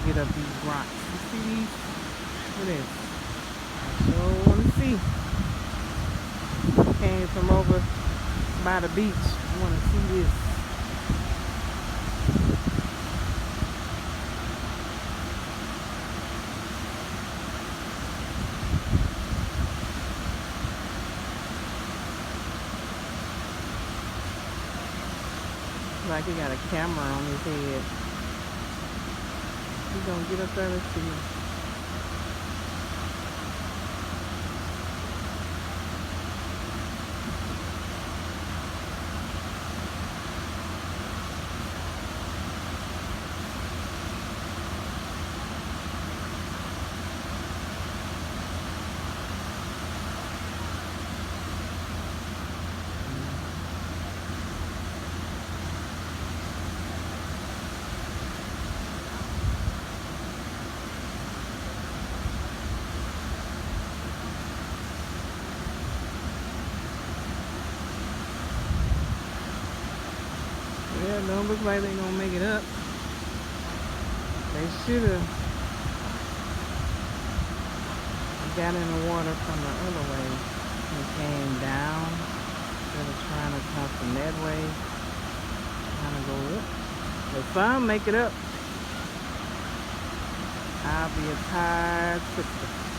gonna get up these rocks. You see these? Look at this. I sure wanna see. Came from over by the beach. I wanna see this. Like he got a camera on his head. He's gonna get up there and see. Yeah, it don't look like they gonna make it up. They should have got in the water from the other way and came down instead of trying to come from that way, trying to go up. If some make it up, I'll be a tired sister.